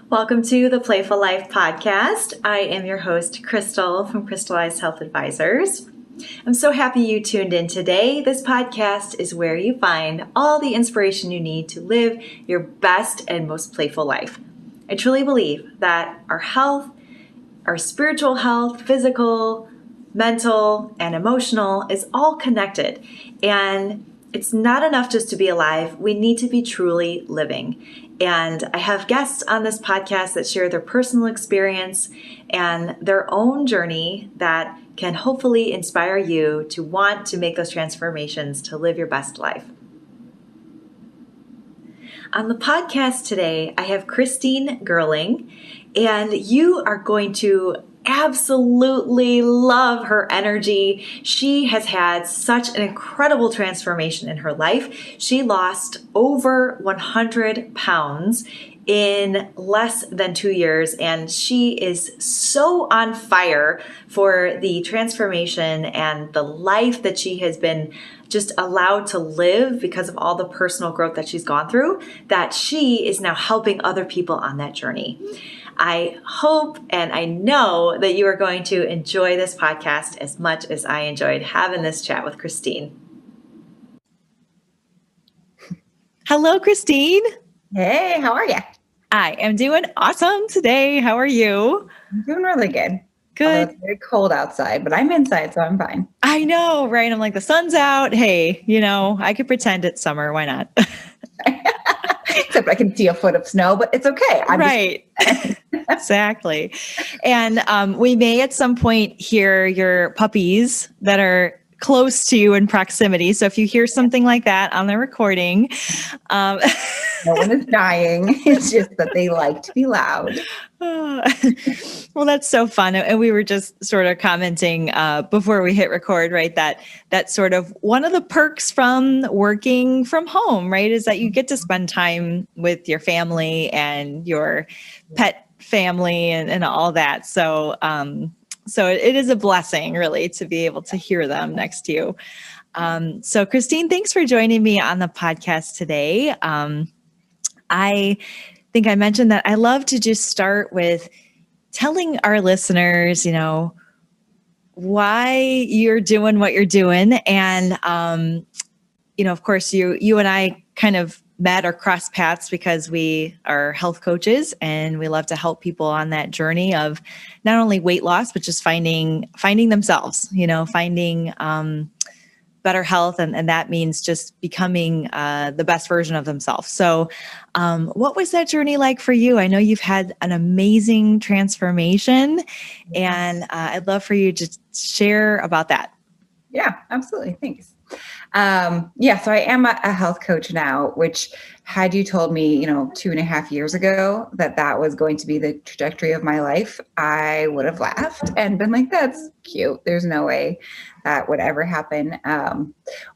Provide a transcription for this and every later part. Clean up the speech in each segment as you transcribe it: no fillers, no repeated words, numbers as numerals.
Welcome to the Playful Life Podcast. I am your host, Crystal from Krystalized Health Advisors. I'm so happy you tuned in today. This podcast is where you find all the inspiration you need to live your best and most playful life. I truly believe that our health, our spiritual health, physical, mental, and emotional is all connected. And it's not enough just to be alive. We need to be truly living. And I have guests on this podcast that share their personal experience and their own journey that can hopefully inspire you to want to make those transformations to live your best life. On the podcast today, I have Gerling, and you are going to absolutely love her energy. She has had such an incredible transformation in her life. She lost over 100 pounds in less than 2 years, and she is so on fire for the transformation and the life that she has been just allowed to live because of all the personal growth that she's gone through, that she is now helping other people on that journey. I hope and I know that you are going to enjoy this podcast as much as I enjoyed having this chat with Christine. Hello, Christine. Hey, how are you? I am doing awesome today. How are you? I'm doing really good. Good. Although it's very cold outside, but I'm inside, so I'm fine. I know, right? I'm like, the sun's out. Hey, I could pretend it's summer. Why not? Except I can see a foot of snow, but it's okay. Right. Exactly. And we may at some point hear your puppies that are close to you in proximity. So if you hear something like that on the recording, no one is dying. It's just that they like to be loud. Well, that's so fun. And we were just sort of commenting before we hit record, right? That sort of one of the perks from working from home, right, is that you get to spend time with your family and your pet family and all that. So it is a blessing, really, to be able to hear them next to you. So Christine, thanks for joining me on the podcast today. I think I mentioned that I love to just start with telling our listeners, why you're doing what you're doing. And, of course, you and I kind of met or crossed paths because we are health coaches and we love to help people on that journey of not only weight loss, but just finding themselves, finding better health. And that means just becoming the best version of themselves. So what was that journey like for you? I know you've had an amazing transformation, and I'd love for you to share about that. Yeah, absolutely. Thanks. So I am a health coach now, which had you told me, 2.5 years ago that was going to be the trajectory of my life, I would have laughed and been like, that's cute. There's no way that would ever happen.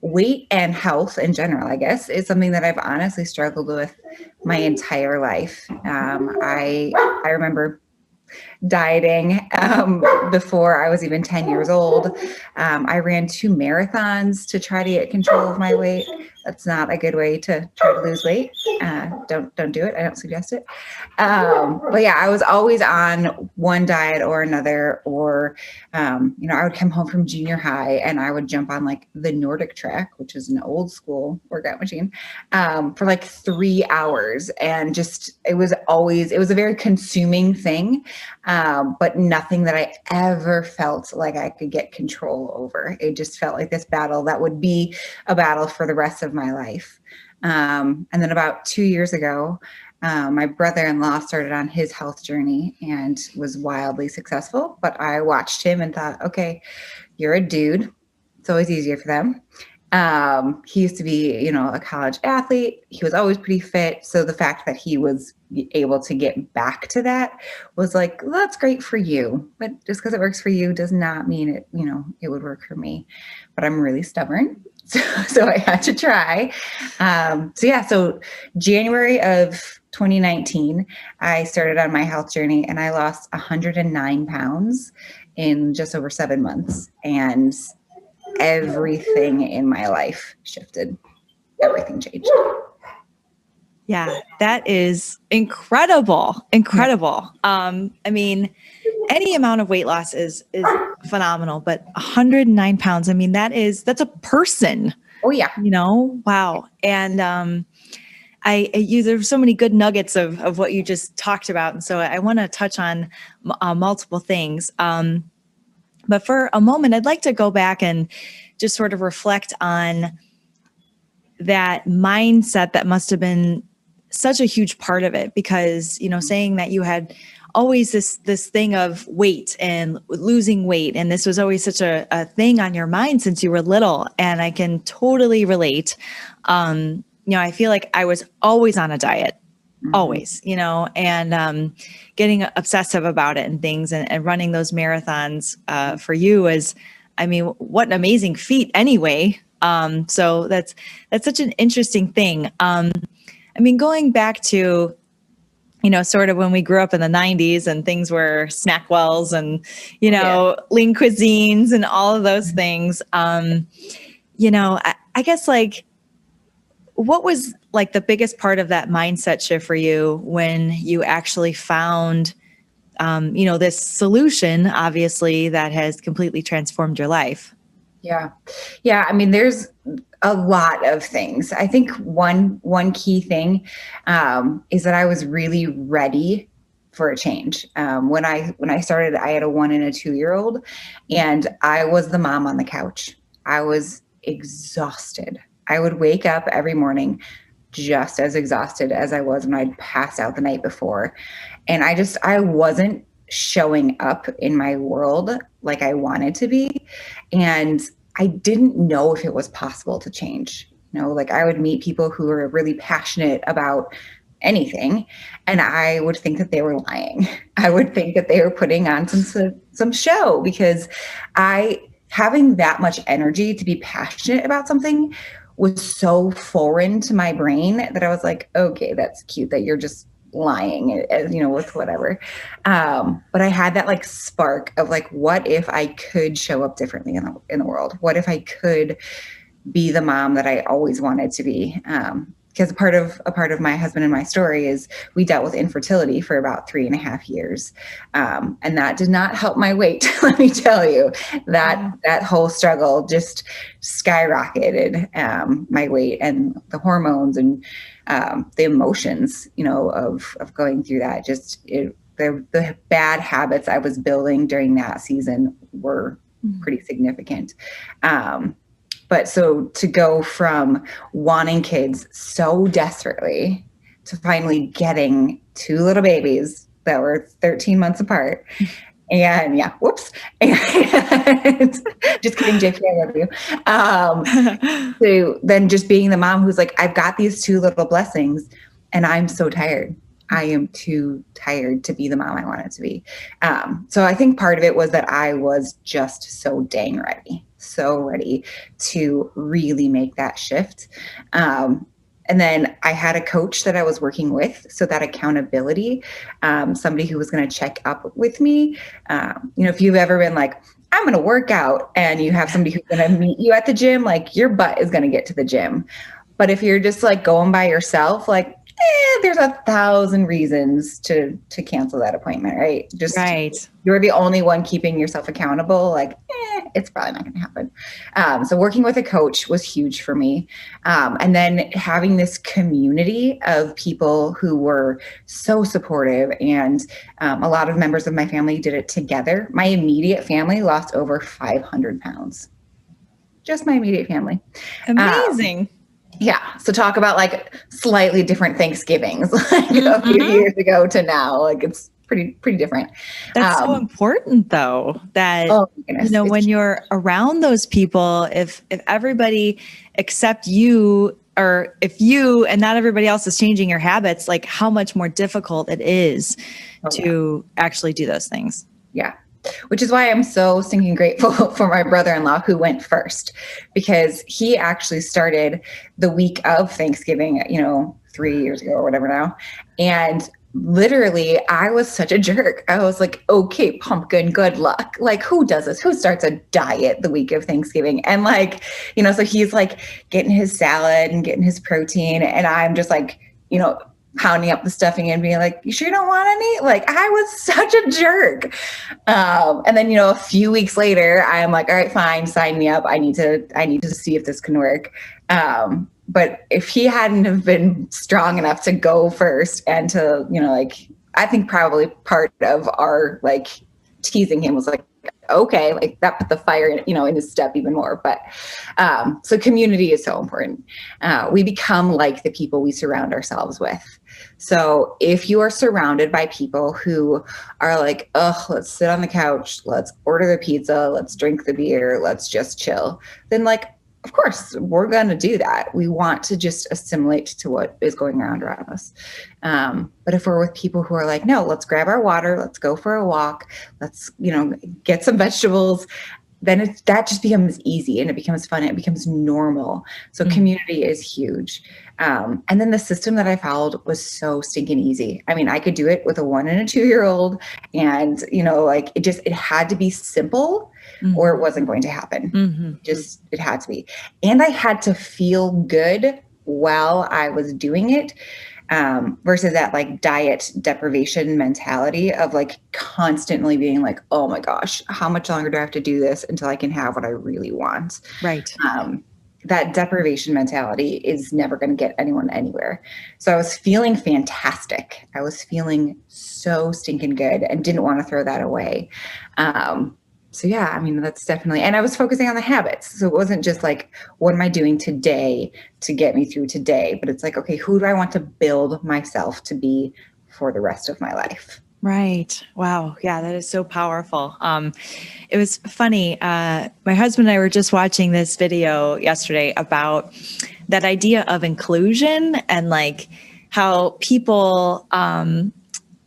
Weight and health in general, I guess, is something that I've honestly struggled with my entire life. I remember dieting before I was even 10 years old. I ran 2 marathons to try to get control of my weight. That's not a good way to try to lose weight. Don't do it. I don't suggest it. But yeah, I was always on one diet or another, or, I would come home from junior high and I would jump on like the Nordic track, which is an old school workout machine, for like 3 hours. And it was a very consuming thing. But nothing that I ever felt like I could get control over. It just felt like this battle that would be a battle for the rest of my life. And then about 2 years ago, my brother-in-law started on his health journey and was wildly successful. But I watched him and thought, okay, you're a dude. It's always easier for them. He used to be, a college athlete. He was always pretty fit. So the fact that he was able to get back to that was like, well, that's great for you. But just because it works for you does not mean it, it would work for me. But I'm really stubborn. So I had to try. So January of 2019, I started on my health journey and I lost 109 pounds in just over 7 months. And everything in my life shifted. Everything changed. Yeah, that is incredible. Incredible. I mean, any amount of weight loss is phenomenal, but 109 pounds, I mean, that's a person, Oh yeah. Wow. And there's so many good nuggets of what you just talked about. And so I want to touch on multiple things. But for a moment, I'd like to go back and just sort of reflect on that mindset that must have been such a huge part of it, because, saying that you had always this thing of weight and losing weight, and this was always such a thing on your mind since you were little. And I can totally relate. I feel like I was always on a diet, always, and getting obsessive about it and things, and running those marathons for you is, I mean, what an amazing feat anyway. So that's such an interesting thing. I mean, going back to, sort of when we grew up in the 90s and things were Snackwells and, lean cuisines and all of those things. I guess, like, what was like the biggest part of that mindset shift for you when you actually found, this solution, obviously, that has completely transformed your life? Yeah. Yeah. I mean, there's a lot of things. I think one key thing is that I was really ready for a change. When I started, I had a 1 and a 2-year-old, and I was the mom on the couch. I was exhausted. I would wake up every morning just as exhausted as I was when I'd passed out the night before. And I wasn't showing up in my world like I wanted to be. And I didn't know if it was possible to change. Like, I would meet people who were really passionate about anything, and I would think that they were lying. I would think that they were putting on some show, because having that much energy to be passionate about something was so foreign to my brain that I was like, okay, that's cute that you're just lying, with whatever. But I had that like spark of like, what if I could show up differently in the world? What if I could be the mom that I always wanted to be? Because a part of my husband and my story is we dealt with infertility for about 3.5 years. And that did not help my weight. Let me tell you, that whole struggle just skyrocketed my weight and the hormones and the emotions, of going through that. The bad habits I was building during that season were pretty significant. But so to go from wanting kids so desperately to finally getting 2 little babies that were 13 months apart. And and just kidding, JP, I love you. So then just being the mom who's like, I've got these 2 little blessings and I'm so tired. I am too tired to be the mom I wanted to be. So I think part of it was that I was just so dang ready. So ready to really make that shift. And then I had a coach that I was working with. So that accountability, somebody who was going to check up with me. If you've ever been like, I'm going to work out, and you have somebody who's going to meet you at the gym, like your butt is going to get to the gym. But if you're just like going by yourself, like, there's 1,000 reasons to cancel that appointment, right? Right. You're the only one keeping yourself accountable. Like, it's probably not going to happen. So working with a coach was huge for me. And then having this community of people who were so supportive, and a lot of members of my family did it together. My immediate family lost over 500 pounds. Just my immediate family. Amazing. Yeah. So talk about like slightly different Thanksgivings, like a few years ago to now. Like, it's pretty different. That's so important, though, that, when you're around those people, if everybody except you, or if you and not everybody else is changing your habits, like how much more difficult it is to actually do those things. Yeah. Which is why I'm so stinking grateful for my brother-in-law who went first, because he actually started the week of Thanksgiving, 3 years ago or whatever now. And literally, I was such a jerk. I was like, okay, pumpkin, good luck. Like, who does this? Who starts a diet the week of Thanksgiving? And like, so he's like getting his salad and getting his protein. And I'm just like pounding up the stuffing and being like, you sure you don't want any? Like, I was such a jerk. And then, a few weeks later, I'm like, all right, fine, sign me up. I need to see if this can work. But if he hadn't have been strong enough to go first and to, I think probably part of our like teasing him was like, okay, like that put the fire in his step even more. But so community is so important. We become like the people we surround ourselves with. So if you are surrounded by people who are like, oh, let's sit on the couch, let's order the pizza, let's drink the beer, let's just chill, then like, of course, we're going to do that. We want to just assimilate to what is going around us. But if we're with people who are like, no, let's grab our water, let's go for a walk, let's, get some vegetables, then that just becomes easy and it becomes fun. It becomes normal. So community is huge. And then the system that I followed was so stinking easy. I mean, I could do it with a 1 and a 2-year-old and, it had to be simple or it wasn't going to happen. It had to be. And I had to feel good while I was doing it. Versus that like diet deprivation mentality of like constantly being like, oh my gosh, how much longer do I have to do this until I can have what I really want? Right. That deprivation mentality is never going to get anyone anywhere. So I was feeling fantastic. I was feeling so stinking good and didn't want to throw that away. So yeah, I mean, that's definitely, and I was focusing on the habits. So it wasn't just like, what am I doing today to get me through today? But it's like, okay, who do I want to build myself to be for the rest of my life? Right. Wow. Yeah, that is so powerful. It was funny. My husband and I were just watching this video yesterday about that idea of inclusion and like how people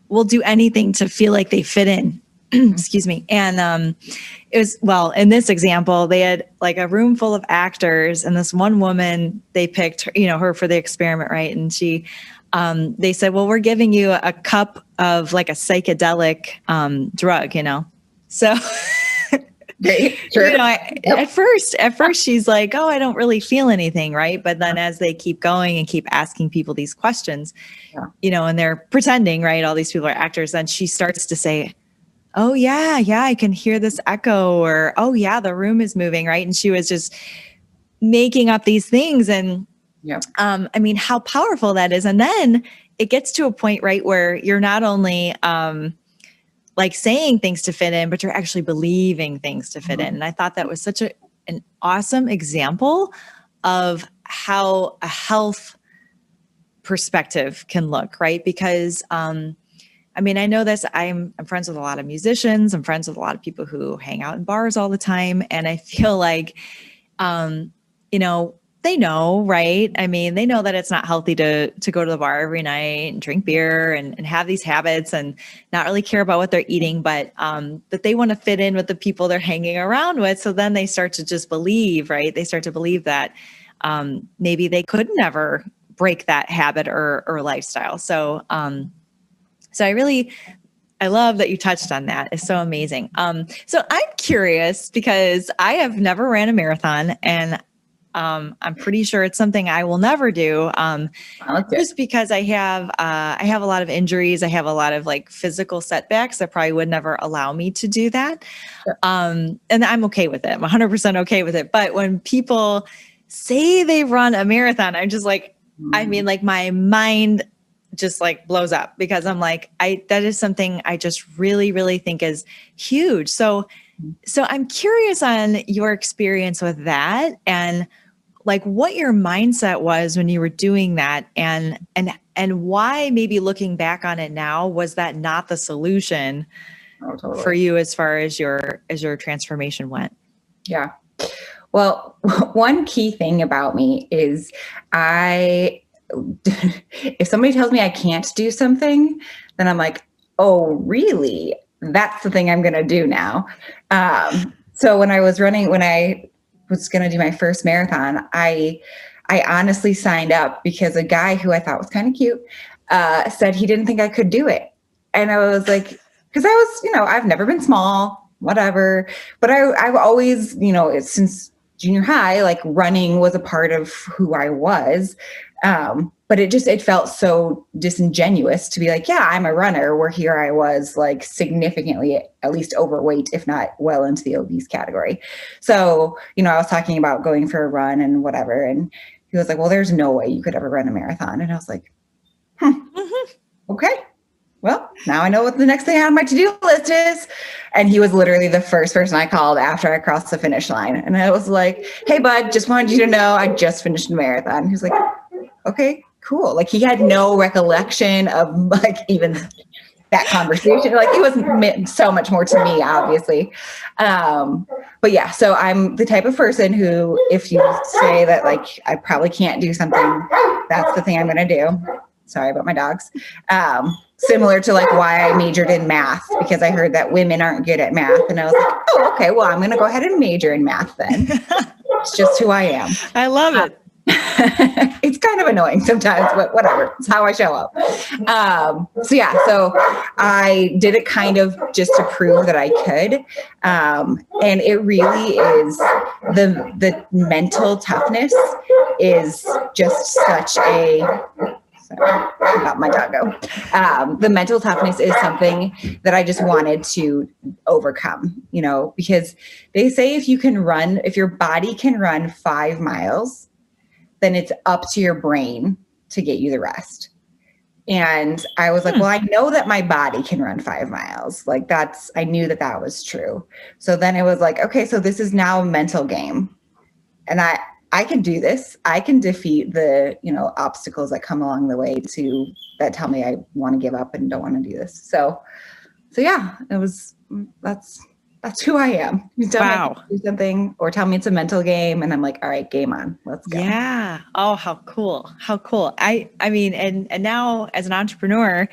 will do anything to feel like they fit in. Excuse me. And it was, well, in this example, they had like a room full of actors and this one woman, they picked, her for the experiment, right? And she, they said, well, we're giving you a cup of like a psychedelic drug, So, Sure. At first she's like, oh, I don't really feel anything, right? But then as they keep going and keep asking people these questions, and they're pretending, right? All these people are actors. Then she starts to say, oh yeah, I can hear this echo, or, oh yeah, the room is moving, right? And she was just making up these things. And I mean, how powerful that is. And then it gets to a point, right, where you're not only like saying things to fit in, but you're actually believing things to fit in. And I thought that was such an awesome example of how a health perspective can look, right? Because I mean, I know this, I'm friends with a lot of musicians. I'm friends with a lot of people who hang out in bars all the time. And I feel like, they know, right? I mean, they know that it's not healthy to go to the bar every night and drink beer and have these habits and not really care about what they're eating, but that they want to fit in with the people they're hanging around with. So then they start to just believe, right? They start to believe that maybe they could never break that habit or lifestyle. So, So I love that you touched on that. It's so amazing. So I'm curious because I have never ran a marathon and I'm pretty sure it's something I will never do. Just because I have a lot of injuries. I have a lot of like physical setbacks that probably would never allow me to do that. Sure. And I'm okay with it. I'm 100% okay with it. But when people say they run a marathon, I'm just like, I mean, like my mind just like blows up because I'm like, that is something I just really, really think is huge. So I'm curious on your experience with that and like what your mindset was when you were doing that and why maybe looking back on it now, was that not the solution for you as far as your transformation went? Yeah. Well, one key thing about me is if somebody tells me I can't do something, then I'm like, oh, really? That's the thing I'm going to do now. So when I was going to do my first marathon, I honestly signed up because a guy who I thought was kind of cute said he didn't think I could do it. And I was like, because I was, I've never been small, whatever, but I've always, since junior high, like running was a part of who I was. But it felt so disingenuous to be like, yeah, I'm a runner, where here I was like significantly at least overweight, if not well into the obese category. So, I was talking about going for a run and whatever. And he was like, well, there's no way you could ever run a marathon. And I was like, okay, well, now I know what the next thing on my to-do list is. And he was literally the first person I called after I crossed the finish line. And I was like, hey, bud, just wanted you to know I just finished a marathon. He was like, okay, cool. Like he had no recollection of like even that conversation. Like it was meant so much more to me, obviously. But yeah, so I'm the type of person who, if you say that like I probably can't do something, that's the thing I'm going to do. Sorry about my dogs. Similar to like why I majored in math, because I heard that women aren't good at math. And I was like, oh, okay, well, I'm going to go ahead and major in math then. It's just who I am. I love it. It's kind of annoying sometimes, but whatever. It's how I show up. So I did it kind of just to prove that I could. And it really is the mental toughness is just such a, sorry about my doggo. The mental toughness is something that I just wanted to overcome, because they say if your body can run 5 miles, then it's up to your brain to get you the rest. And I was like, well, I know that my body can run 5 miles. Like I knew that was true. So then it was like, okay, so this is now a mental game. And I can do this. I can defeat the, obstacles that come along the way that tell me I want to give up and don't want to do this. So yeah, that's who I am. You tell me to do something or tell me it's a mental game, and I'm like, all right, game on. Let's go. Yeah. Oh, how cool. How cool. I mean, and now as an entrepreneur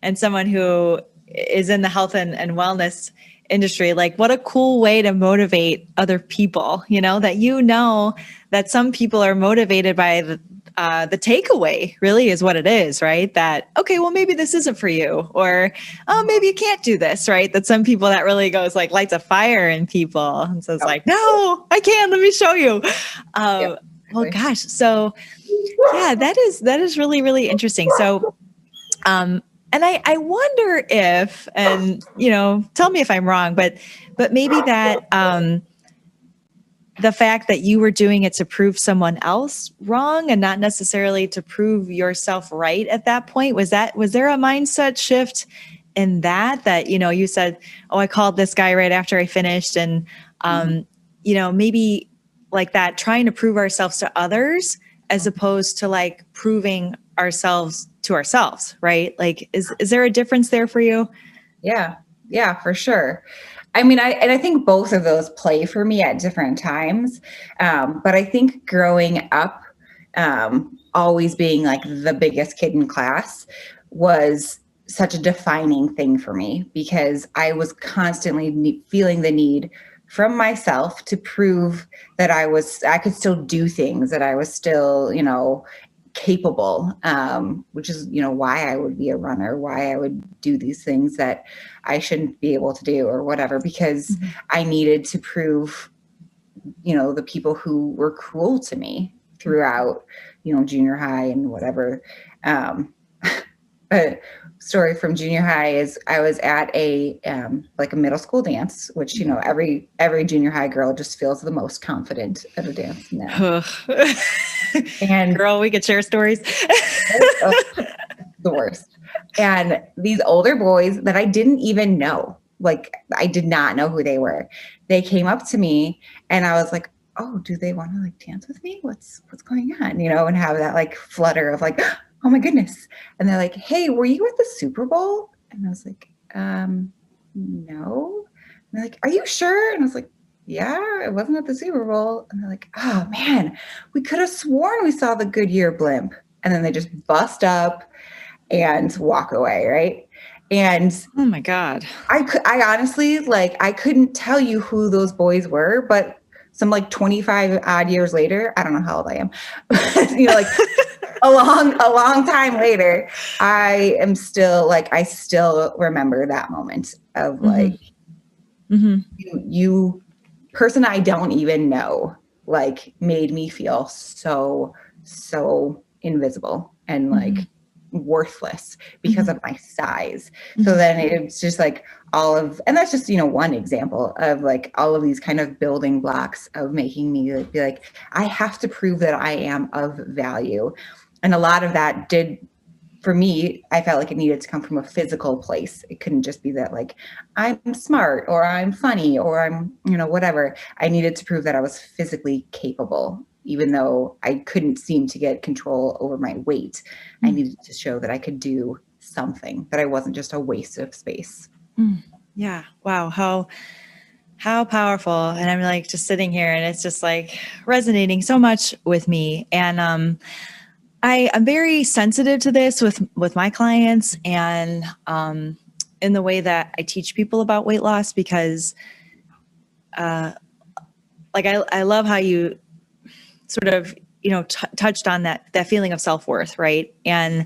and someone who is in the health and wellness industry, like what a cool way to motivate other people, that some people are motivated by the takeaway really is what it is, right? That, okay, well, maybe this isn't for you, or, oh, maybe you can't do this, right? That some people that really goes like lights a fire in people. And so it's like, no, I can, let me show you. Well, gosh. So yeah, that is really, really interesting. So, and I wonder if, and, tell me if I'm wrong, but maybe that, the fact that you were doing it to prove someone else wrong and not necessarily to prove yourself right at that point, was there a mindset shift in that, you said, oh, I called this guy right after I finished, and, maybe like that, trying to prove ourselves to others as opposed to like proving ourselves to ourselves, right? Like, is there a difference there for you? Yeah, for sure. I mean, I think both of those play for me at different times. But I think growing up, always being like the biggest kid in class was such a defining thing for me, because I was constantly feeling the need from myself to prove that I could still do things, that I was still, capable, which is, why I would be a runner, why I would do these things that I shouldn't be able to do or whatever, because I needed to prove, the people who were cruel to me throughout, junior high and whatever. A story from junior high is I was at a middle school dance, which, every junior high girl just feels the most confident at a dance now. And girl, we could share stories. The worst. And these older boys that I didn't even know, like I did not know who they were. They came up to me and I was like, oh, do they want to like dance with me? What's going on? And have that like flutter of like, oh my goodness. And they're like, hey, were you at the Super Bowl? And I was like, no. And they're like, are you sure? And I was like, yeah, it wasn't at the Super Bowl. And they're like, oh man, we could have sworn we saw the Goodyear blimp. And then they just bust up and walk away, right? And oh my God. I honestly, like, I couldn't tell you who those boys were, but some like 25 odd years later, I don't know how old I am, like a long time later, I am still like, I still remember that moment of like, you person I don't even know, like made me feel so invisible and like worthless because of my size. Mm-hmm. So then it's just like and that's just, one example of like all of these kind of building blocks of making me like, be like, I have to prove that I am of value. And a lot of that for me, I felt like it needed to come from a physical place. It couldn't just be that like, I'm smart or I'm funny or I'm, whatever. I needed to prove that I was physically capable, even though I couldn't seem to get control over my weight. I needed to show that I could do something, that I wasn't just a waste of space. Yeah. Wow. How powerful. And I'm like just sitting here and it's just like resonating so much with me. And I'm very sensitive to this with my clients and in the way that I teach people about weight loss, because like I love how you sort of, touched on that feeling of self-worth, right? And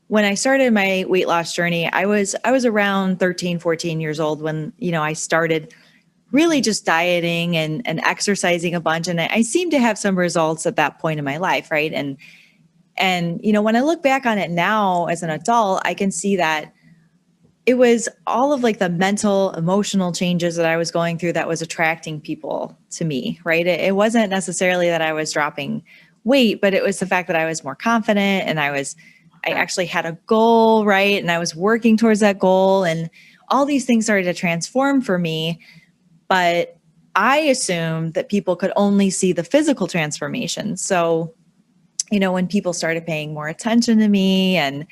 when I started my weight loss journey, I was around 13, 14 years old when, I started really just dieting and exercising a bunch. And I seemed to have some results at that point in my life, right? And when I look back on it now as an adult, I can see that it was all of like the mental, emotional changes that I was going through that was attracting people to me, right? It wasn't necessarily that I was dropping weight, but it was the fact that I was more confident and I actually had a goal, right? And I was working towards that goal and all these things started to transform for me. But I assumed that people could only see the physical transformation. So, when people started paying more attention to me and,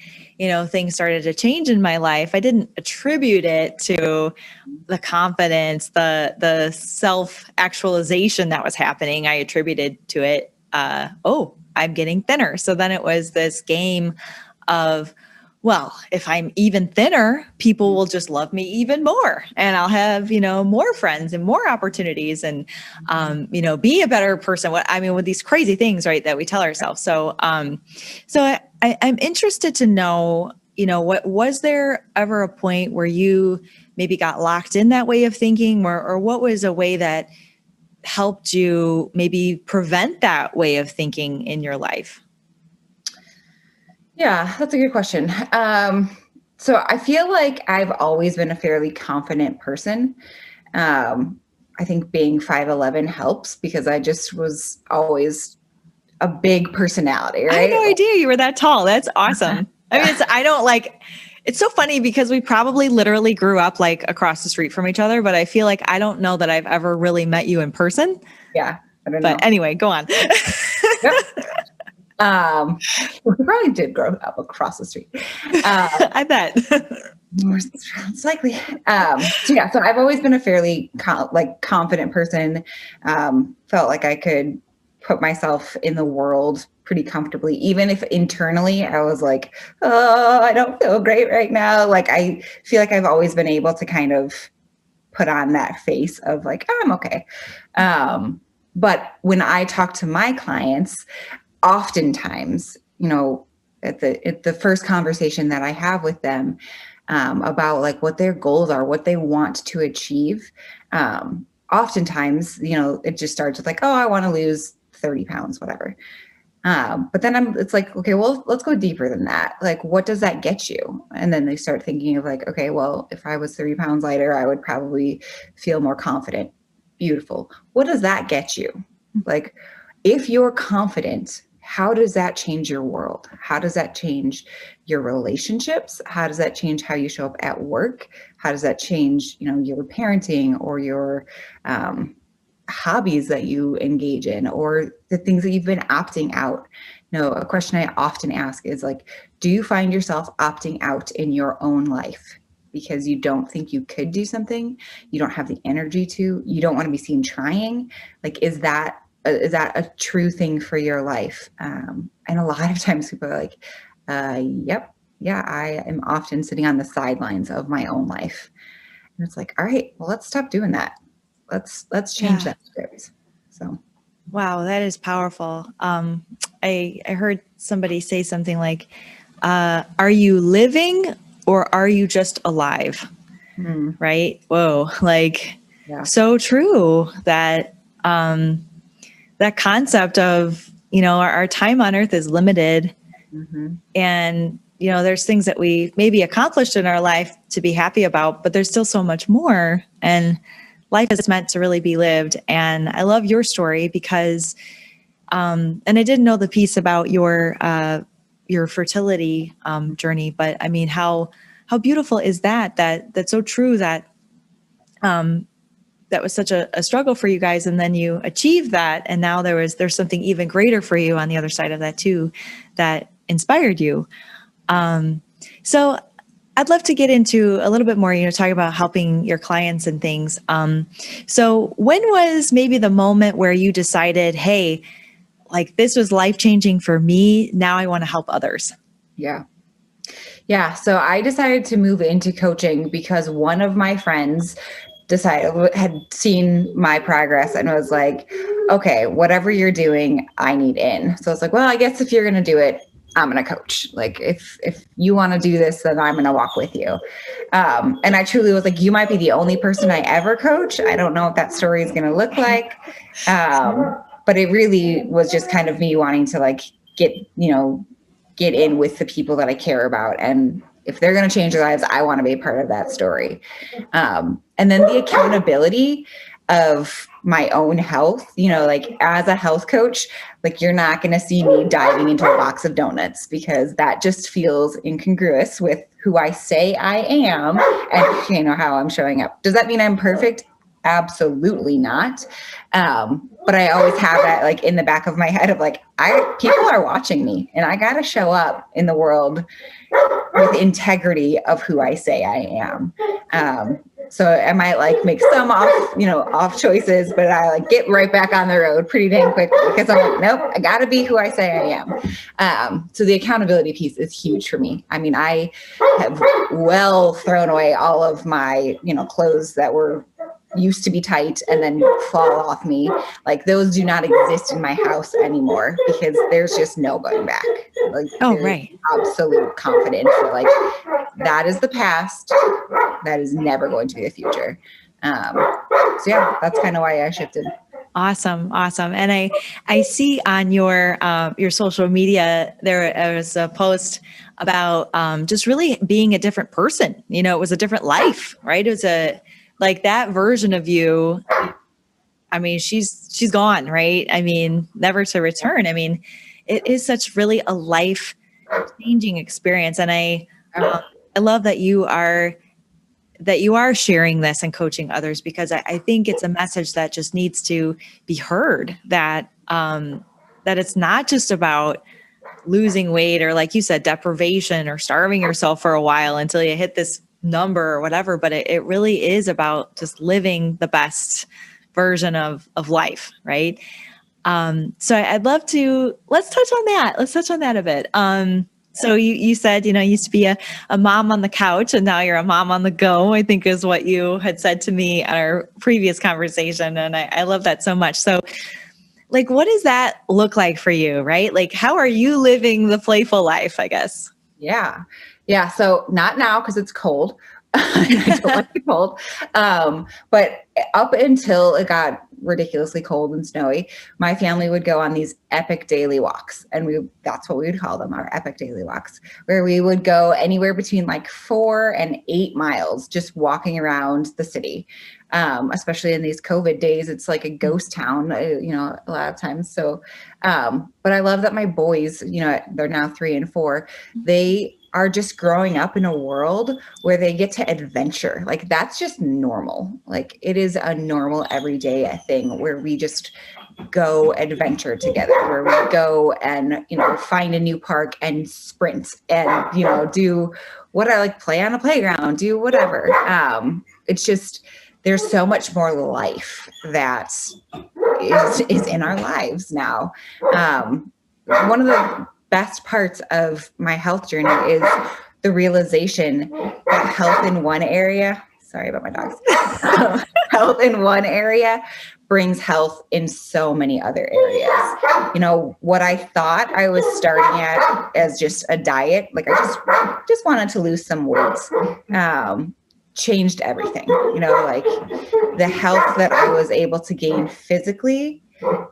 things started to change in my life, I didn't attribute it to the confidence, the self-actualization that was happening. I attributed to it, I'm getting thinner. So then it was this game of, well, if I'm even thinner, people will just love me even more and I'll have, more friends and more opportunities and, be a better person. With these crazy things, right, that we tell ourselves. So, I'm interested to know, what was there ever a point where you maybe got locked in that way of thinking or what was a way that helped you maybe prevent that way of thinking in your life? Yeah, that's a good question. So I feel like I've always been a fairly confident person. I think being 5'11" helps because I just was always a big personality, right? I had no idea you were that tall. That's awesome. It's so funny because we probably literally grew up like across the street from each other, but I feel like I don't know that I've ever really met you in person. Yeah, I don't know. But anyway, go on. Yep. We probably did grow up across the street. I bet. It's likely. So I've always been a fairly confident person. Felt like I could put myself in the world pretty comfortably, even if internally I was like, oh, I don't feel great right now. Like I feel like I've always been able to kind of put on that face of like, oh, I'm okay. But when I talk to my clients, oftentimes, at the first conversation that I have with them about like what their goals are, what they want to achieve, oftentimes, it just starts with like, oh, I want to lose 30 pounds, whatever. But then it's like, okay, well, let's go deeper than that. Like, what does that get you? And then they start thinking of like, okay, well, if I was 30 pounds lighter, I would probably feel more confident. Beautiful. What does that get you? Like, if you're confident, how does that change your world? How does that change your relationships? How does that change how you show up at work? How does that change, your parenting or your hobbies that you engage in or the things that you've been opting out? A question I often ask is like, do you find yourself opting out in your own life because you don't think you could do something? You don't have the energy to, you don't want to be seen trying? Like, is that a true thing for your life? And a lot of times people are like, yep. Yeah, I am often sitting on the sidelines of my own life. And it's like, all right, well, let's stop doing that. Let's change that script. So, wow, that is powerful. I heard somebody say something like, are you living or are you just alive? Right? Whoa, so true that, that concept of our time on earth is limited. Mm-hmm. And, there's things that we maybe accomplished in our life to be happy about, but there's still so much more. And life is meant to really be lived. And I love your story because, and I didn't know the piece about your fertility journey, but I mean, how beautiful is that's so true that that was such a struggle for you guys, and then you achieved that, and now there's something even greater for you on the other side of that too, that inspired you. So I'd love to get into a little bit more, talking about helping your clients and things. So when was maybe the moment where you decided, hey, like this was life-changing for me, now I want to help others? Yeah. Yeah. So I decided to move into coaching because one of my friends had seen my progress and was like, okay, whatever you're doing, I need in. So it's like, well, I guess if you're going to do it, I'm going to coach. Like if you want to do this, then I'm going to walk with you. And I truly was like, you might be the only person I ever coach. I don't know what that story is going to look like. But it really was just kind of me wanting to like get in with the people that I care about. And if they're going to change their lives, I want to be a part of that story. And then the accountability of my own health, like as a health coach, like you're not going to see me diving into a box of donuts because that just feels incongruous with who I say I am and how I'm showing up. Does that mean I'm perfect? Absolutely not. But I always have that like in the back of my head of like, people are watching me and I got to show up in the world with integrity of who I say I am. So I might like make some off choices, but I like get right back on the road pretty dang quickly because I'm like, nope, I got to be who I say I am. So the accountability piece is huge for me. I mean, I have well thrown away all of my, clothes that were used to be tight and then fall off me. Like those do not exist in my house anymore because there's just no going back. Like, right. Absolute confidence that like that is the past. That is never going to be the future. So yeah, that's kind of why I shifted. Awesome. And I see on your social media, there was a post about just really being a different person. It was a different life, right? It was like that version of you. I mean, she's gone, right? I mean, never to return. I mean, it is such really a life changing experience. And I love that you are sharing this and coaching others, because I think it's a message that just needs to be heard, that it's not just about losing weight or, like you said, deprivation or starving yourself for a while until you hit this number or whatever, but it really is about just living the best version of life, right? So I'd love to, let's touch on that a bit. So you said, you used to be a mom on the couch and now you're a mom on the go, I think is what you had said to me at our previous conversation. And I love that so much. So like, what does that look like for you, right? Like, how are you living the playful life, I guess? Yeah. Yeah. So not now because it's cold. I don't like the cold. But up until it got ridiculously cold and snowy, my family would go on these epic daily walks. And that's what we would call them, our epic daily walks, where we would go anywhere between like 4 and 8 miles, just walking around the city. Especially in these COVID days, it's like a ghost town, a lot of times. So, but I love that my boys, they're now 3 and 4, they are just growing up in a world where they get to adventure. Like that's just normal. Like it is a normal everyday thing where we just go adventure together, where we go and, find a new park and sprint and, do what I like, play on a playground, do whatever. It's just, there's so much more life that is in our lives now. One of the best parts of my health journey is the realization that health in one area, sorry about my dogs, health in one area brings health in so many other areas. What I thought I was starting at as just a diet, like I just wanted to lose some weight, changed everything. Like the health that I was able to gain physically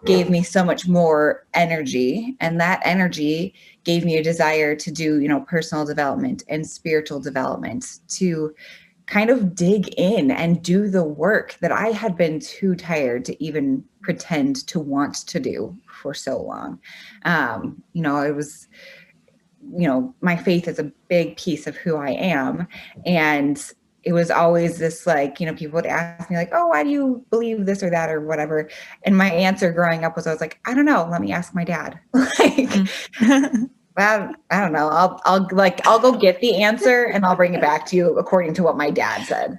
gave me so much more energy. And that energy gave me a desire to do, personal development and spiritual development, to kind of dig in and do the work that I had been too tired to even pretend to want to do for so long. It was, my faith is a big piece of who I am. And it was always this, like, people would ask me like, oh, why do you believe this or that or whatever? And my answer growing up was, I was like, I don't know. Let me ask my dad. Like, well, I don't know. I'll go get the answer and I'll bring it back to you according to what my dad said.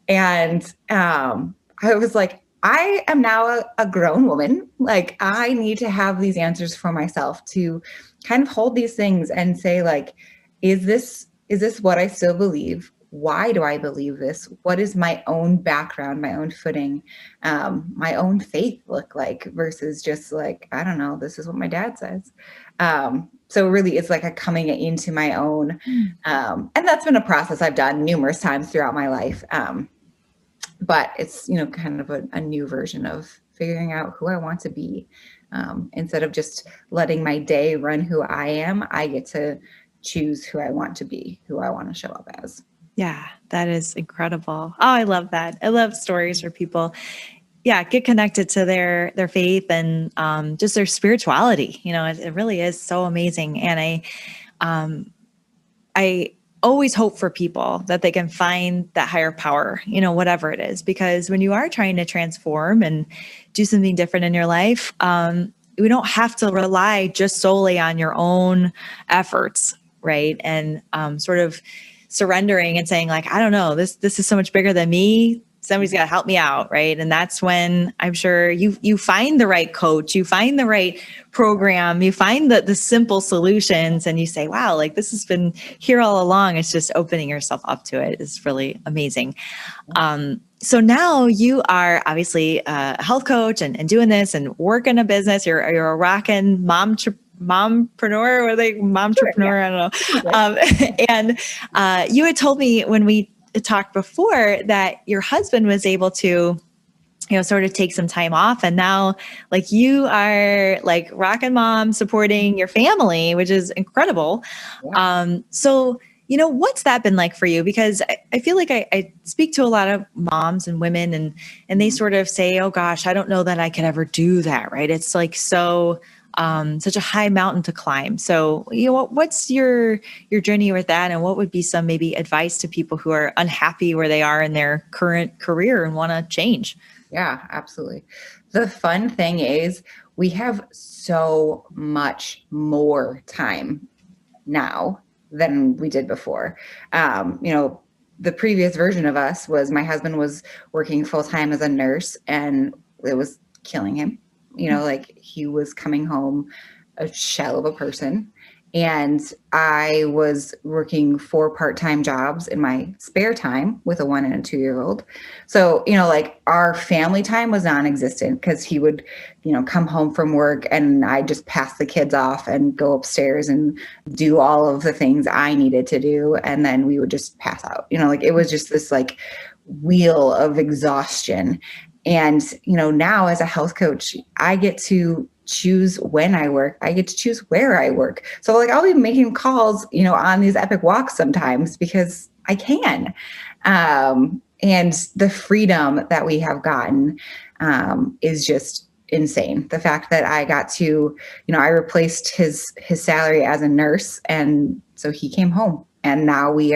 And I was like, I am now a grown woman. Like, I need to have these answers for myself, to kind of hold these things and say, like, is this what I still believe? Why do I believe this? What is my own background, my own footing, my own faith look like, versus just like, I don't know, this is what my dad says. So really it's like a coming into my own. And that's been a process I've done numerous times throughout my life. But it's, kind of a new version of figuring out who I want to be. Instead of just letting my day run who I am, I get to choose who I want to be, who I want to show up as. Yeah, that is incredible. Oh, I love that. I love stories where people, get connected to their faith and just their spirituality. It really is so amazing. And I always hope for people that they can find that higher power, whatever it is, because when you are trying to transform and do something different in your life, we don't have to rely just solely on your own efforts, right? And sort of surrendering and saying, like, I don't know, this is so much bigger than me. Somebody's got to help me out, right? And that's when I'm sure you find the right coach, you find the right program, you find the simple solutions, and you say, wow, like, this has been here all along. It's just opening yourself up to it is really amazing. So now you are obviously a health coach and doing this and working a business. You're a rockin' mompreneur, or like momtrepreneur, I don't know. And you had told me when we talked before that your husband was able to, sort of take some time off, and now, like, you are like rockin' mom, supporting your family, which is incredible. Yeah. So what's that been like for you? Because I feel like I speak to a lot of moms and women, and they sort of say, oh gosh, I don't know that I could ever do that. Right. It's like, so such a high mountain to climb. So, what's your journey with that? And what would be some maybe advice to people who are unhappy where they are in their current career and want to change? Yeah, absolutely. The fun thing is we have so much more time now than we did before. The previous version of us was, my husband was working full-time as a nurse, and it was killing him. Like, he was coming home a shell of a person. And I was working 4 part-time jobs in my spare time with a 1 and a 2-year-old. So, like, our family time was non-existent, because he would, come home from work and I'd just pass the kids off and go upstairs and do all of the things I needed to do. And then we would just pass out, like, it was just this like wheel of exhaustion. And, now as a health coach, I get to choose when I work. I get to choose where I work. So, like, I'll be making calls, on these epic walks sometimes because I can. And the freedom that we have gotten is just insane. The fact that I got to, I replaced his salary as a nurse, and so he came home. And now he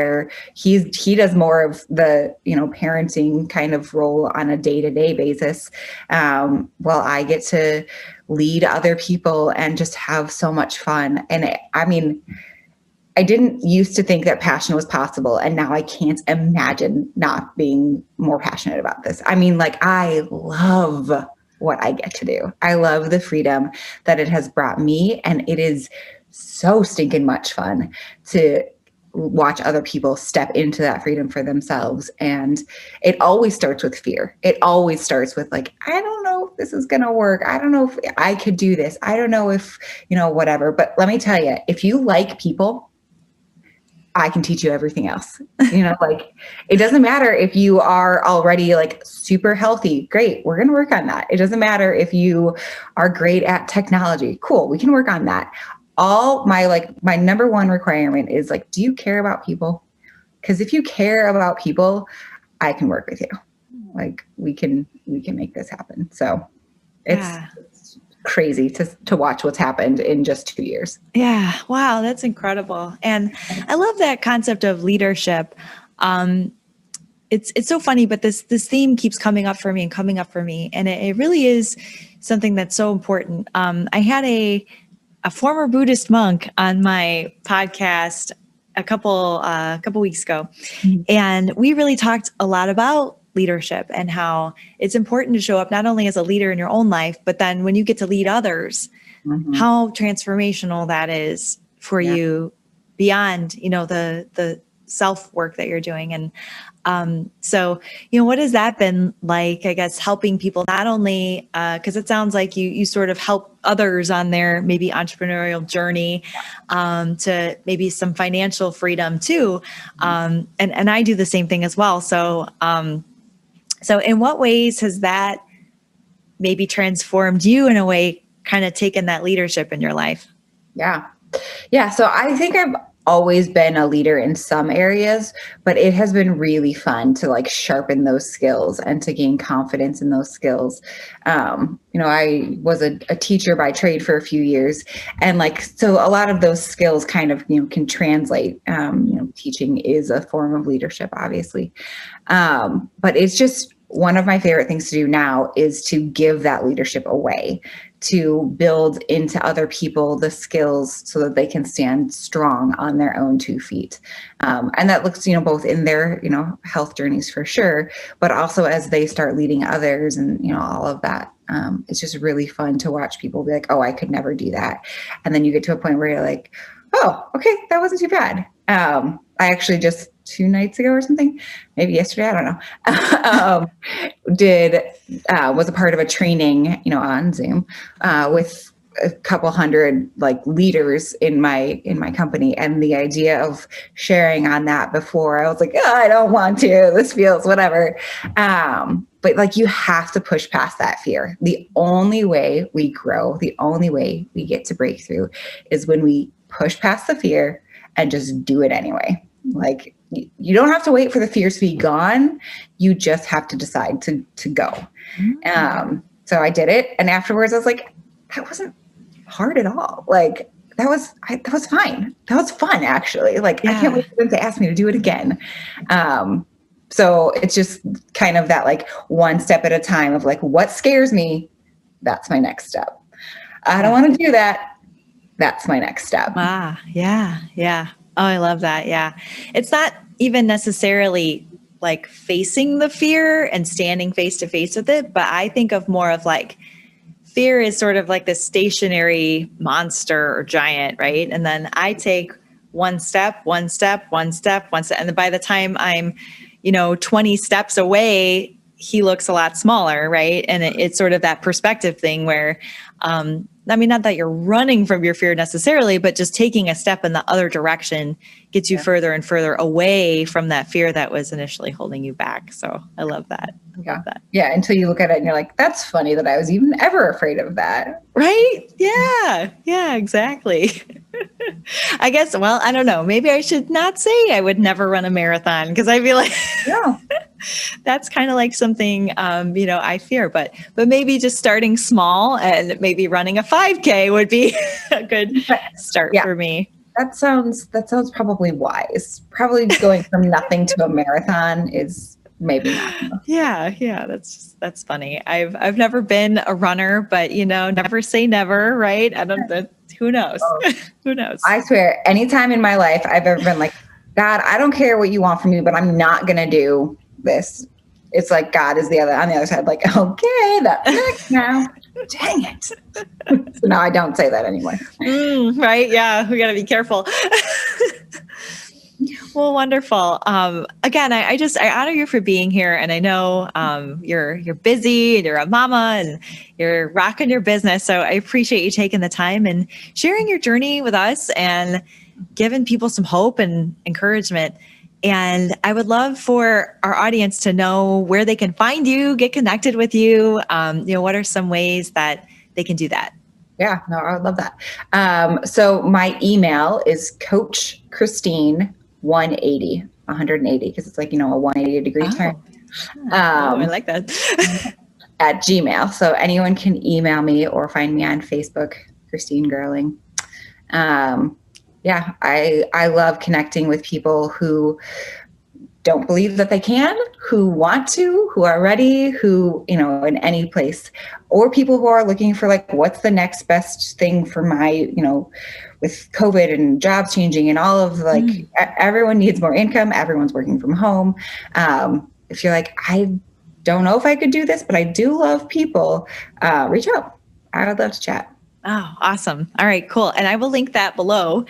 does more of the, parenting kind of role on a day-to-day basis. While I get to lead other people and just have so much fun. And I didn't used to think that passion was possible. And now I can't imagine not being more passionate about this. Like, I love what I get to do. I love the freedom that it has brought me. And it is so stinking much fun to watch other people step into that freedom for themselves. And it always starts with fear. It always starts with, like, I don't know if this is going to work. I don't know if I could do this. I don't know if, whatever. But let me tell you, if you like people, I can teach you everything else. Like it doesn't matter if you are already like super healthy. Great. We're going to work on that. It doesn't matter if you are great at technology. Cool. We can work on that. All my number one requirement is like, do you care about people? Because if you care about people, I can work with you. Like we can make this happen. So it's crazy to watch what's happened in just 2 years. Yeah. Wow. That's incredible. And I love that concept of leadership. It's so funny, but this theme keeps coming up for me. And it really is something that's so important. I had a former Buddhist monk on my podcast a couple weeks ago. Mm-hmm. And we really talked a lot about leadership and how it's important to show up not only as a leader in your own life, but then when you get to lead others, mm-hmm. how transformational that is for you beyond, the self work that you're doing. And so, what has that been like, I guess, helping people not only, because it sounds like you sort of help others on their maybe entrepreneurial journey, to maybe some financial freedom too. And I do the same thing as well. So in what ways has that maybe transformed you in a way, kind of taken that leadership in your life? Yeah. So I think I've always been a leader in some areas, but it has been really fun to like sharpen those skills and to gain confidence in those skills. I was a teacher by trade for a few years, and so a lot of those skills kind of, can translate. Teaching is a form of leadership, obviously. But it's just one of my favorite things to do now is to give that leadership away, to build into other people the skills so that they can stand strong on their own 2 feet. And that looks, both in their, health journeys for sure, but also as they start leading others and, all of that. It's just really fun to watch people be like, oh, I could never do that. And then you get to a point where you're like, oh, okay, that wasn't too bad. I actually just 2 nights ago or something, maybe yesterday, I don't know, was a part of a training, on Zoom, with a couple hundred leaders in my company. And the idea of sharing on that before, I was like, oh, I don't want to, this feels whatever. But you have to push past that fear. The only way we grow, the only way we get to break through is when we push past the fear and just do it anyway. You don't have to wait for the fears to be gone. You just have to decide to go. Mm-hmm. So I did it. And afterwards I was like, that wasn't hard at all. That was fine. That was fun, actually. I can't wait for them to ask me to do it again. So it's just kind of that one step at a time of what scares me. That's my next step. I don't want to do that. That's my next step. Ah, yeah. Yeah. Oh, I love that. Yeah. It's not even necessarily facing the fear and standing face to face with it, but I think of more of fear is sort of this stationary monster or giant, right? And then I take one step. And then by the time I'm, 20 steps away, he looks a lot smaller, right? And it's sort of that perspective thing where, not that you're running from your fear necessarily, but just taking a step in the other direction gets you further and further away from that fear that was initially holding you back. So I love that. Love that. Yeah. Until you look at it and you're like, that's funny that I was even ever afraid of that. Right? Yeah. Yeah, exactly. I guess, well, I don't know. Maybe I should not say I would never run a marathon because I feel like that's kind of something, I fear, but maybe just starting small and maybe running a 5K would be a good start for me. That sounds probably wise. Probably going from nothing to a marathon is maybe not enough. Yeah. That's funny. I've never been a runner, but never say never, right? I don't. Who knows? Who knows? I swear, anytime in my life I've ever been like, God, I don't care what you want from me, but I'm not gonna do this. It's God is on the other side. Okay, that's next now. Dang it. So now I don't say that anymore. Right? Yeah, we got to be careful. Well, wonderful. Again, I honor you for being here, and I know you're busy and you're a mama and you're rocking your business. So I appreciate you taking the time and sharing your journey with us. And given people some hope and encouragement. And I would love for our audience to know where they can find you, get connected with you. What are some ways that they can do that? Yeah, no, I would love that. So my email is Coach Christine 180, because it's like, a 180-degree turn. I like that. At Gmail. So anyone can email me or find me on Facebook, Christine Gerling. I love connecting with people who don't believe that they can, who want to, who are ready, who, in any place, or people who are looking for like, what's the next best thing for my, with COVID and jobs changing and all of everyone needs more income. Everyone's working from home. If you're like, I don't know if I could do this, but I do love people, reach out. I would love to chat. Oh, awesome. All right, cool. And I will link that below,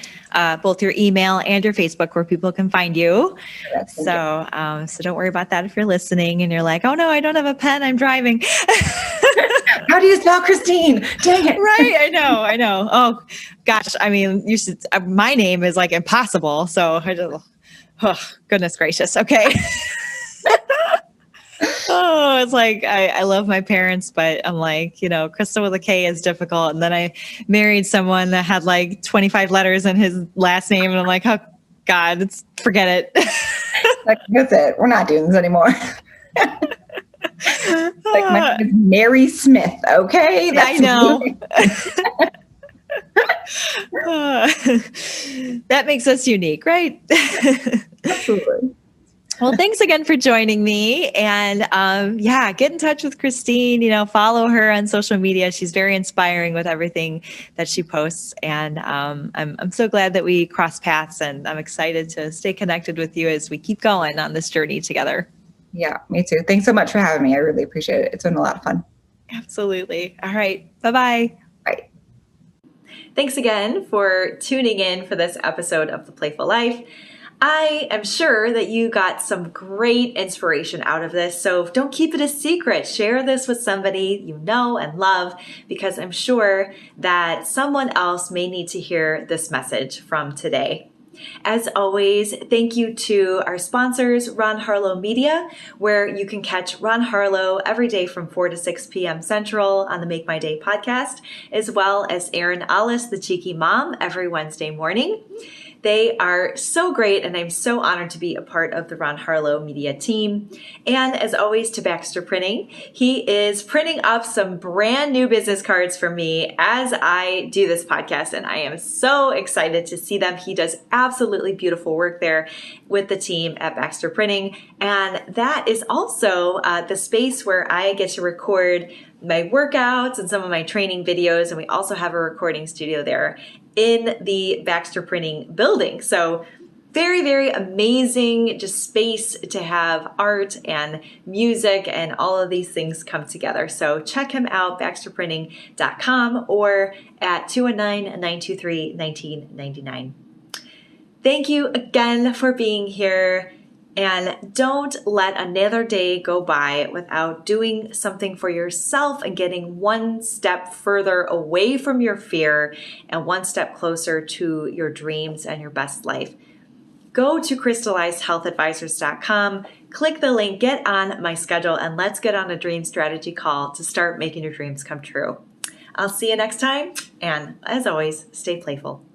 both your email and your Facebook where people can find you. So don't worry about that if you're listening and you're like, oh no, I don't have a pen, I'm driving. How do you spell Christine? Dang it. Right. I know. Oh gosh. I mean, you should, my name is like impossible. So I just, goodness gracious. Okay. Oh, it's like, I love my parents, but I'm like, Krista with a K is difficult. And then I married someone that had like 25 letters in his last name. And I'm like, oh God, forget it. That's it. We're not doing this anymore. My name is Mary Smith. Okay. I know. That makes us unique, right? Absolutely. Well, thanks again for joining me. And get in touch with Christine, follow her on social media. She's very inspiring with everything that she posts. And I'm so glad that we crossed paths, and I'm excited to stay connected with you as we keep going on this journey together. Yeah, me too. Thanks so much for having me. I really appreciate it. It's been a lot of fun. Absolutely. All right. Bye-bye. Bye. Thanks again for tuning in for this episode of The Playful Life. I am sure that you got some great inspiration out of this, so don't keep it a secret. Share this with somebody you know and love, because I'm sure that someone else may need to hear this message from today. As always, thank you to our sponsors, Ron Harlow Media, where you can catch Ron Harlow every day from 4 to 6 p.m. Central on the Make My Day podcast, as well as Erin Alice, the Cheeky Mom, every Wednesday morning. They are so great, and I'm so honored to be a part of the Ron Harlow Media team. And as always, to Baxter Printing. He is printing up some brand new business cards for me as I do this podcast, and I am so excited to see them. He does absolutely beautiful work there with the team at Baxter Printing. And that is also the space where I get to record my workouts and some of my training videos. And we also have a recording studio there in the Baxter Printing building. So very, very amazing just space to have art and music and all of these things come together. So check him out, baxterprinting.com, or at 219-923-1999. Thank you again for being here. And don't let another day go by without doing something for yourself and getting one step further away from your fear and one step closer to your dreams and your best life. Go to KrystalizedHealthAdvisors.com, click the link, get on my schedule, and let's get on a dream strategy call to start making your dreams come true. I'll see you next time. And as always, stay playful.